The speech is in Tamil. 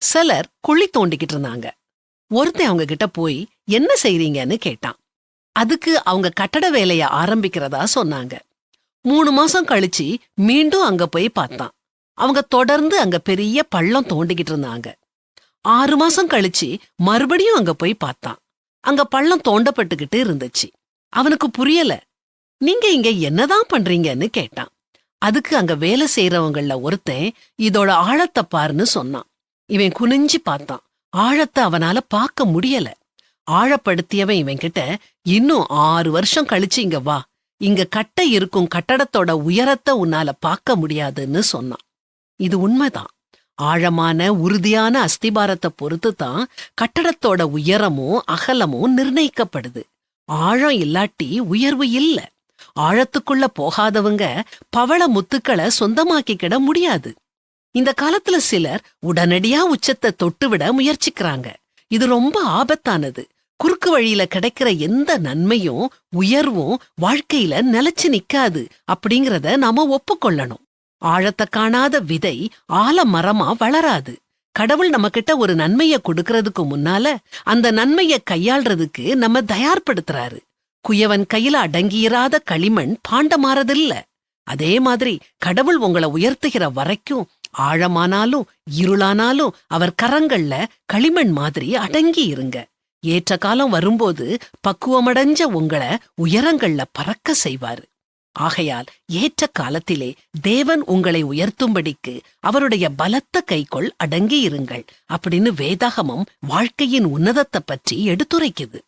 சிலர் குழி தோண்டிக்கிட்டு இருந்தாங்க. ஒருத்தன் அவங்க கிட்ட போய் என்ன செய்றீங்கன்னு கேட்டான். அதுக்கு அவங்க கட்டட வேலைய ஆரம்பிக்கிறதா சொன்னாங்க. 3 மாசம் கழிச்சு மீண்டும் அங்க போய் பார்த்தான். அவங்க தொடர்ந்து அங்க பெரிய பள்ளம் தோண்டிக்கிட்டு இருந்தாங்க. 6 மாசம் கழிச்சு மறுபடியும் அங்க போய் பார்த்தான். அங்க பள்ளம் தோண்டப்பட்டுக்கிட்டு இருந்துச்சு. அவனுக்கு புரியல. நீங்க இங்க என்னதான் பண்றீங்கன்னு கேட்டான். அதுக்கு அங்க வேலை செய்யறவங்கள ஒருத்தன் இதோட ஆழத்தை பாருன்னு சொன்னான். இவன் குனிஞ்சு பார்த்தான். ஆழத்தை அவனால பார்க்க முடியல. ஆழப்படுத்தியவன் இவன் கிட்ட, இன்னும் 6 வருஷம் கழிச்சு இங்க வா, இங்க கட்ட இருக்கும் கட்டடத்தோட உயரத்தை உன்னால பார்க்க முடியாதுன்னு சொன்னான். இது உண்மைதான். ஆழமான உறுதியான அஸ்திபாரத்தை பொறுத்து தான் கட்டடத்தோட உயரமும் அகலமும் நிர்ணயிக்கப்படுது. ஆழம் இல்லாட்டி உயர்வு இல்ல. ஆழத்துக்குள்ள போகாதவங்க பவள முத்துக்களை சொந்தமாக்கிக்கிட முடியாது. இந்த காலத்துல சிலர் உடனடியா உச்சத்தை தொட்டுவிட முயற்சிக்கிறாங்க. இது ரொம்ப ஆபத்தானது. குறுக்கு வழியில கிடைக்கிற எந்த நன்மையும் உயர்வும் வாழ்க்கையில நிலைச்சு நிக்காது அப்படிங்கறத நாம ஒப்புக்கொள்ளணும். ஆழத்தை காணாத விதை ஆலமரமா வளராது. கடவுள் நம்ம கிட்ட ஒரு நன்மைய கொடுக்கறதுக்கு முன்னால அந்த நன்மைய கையாள்றதுக்கு நம்ம தயார்படுத்துறாரு. குயவன் கையில அடங்கியிராத களிமண் பாண்டமாறதில்ல. அதே மாதிரி கடவுள் உங்களை உயர்த்துகிற வரைக்கும் ஆழமானாலும் இருளானாலும் அவர் கரங்கள்ல களிமண் மாதிரி அடங்கி இருங்க. ஏற்ற காலம் வரும்போது பக்குவமடைஞ்ச உங்களை உயரங்கள்ல பறக்க செய்வாரு. ஆகையால் ஏற்ற காலத்திலே தேவன் உங்களை உயர்த்தும்படிக்கு அவருடைய பலத்த கைக்குள் அடங்கி இருங்கள் அப்படின்னு வேதாகமம் வாழ்க்கையின் உன்னதத்தை பற்றி எடுத்துரைக்குது.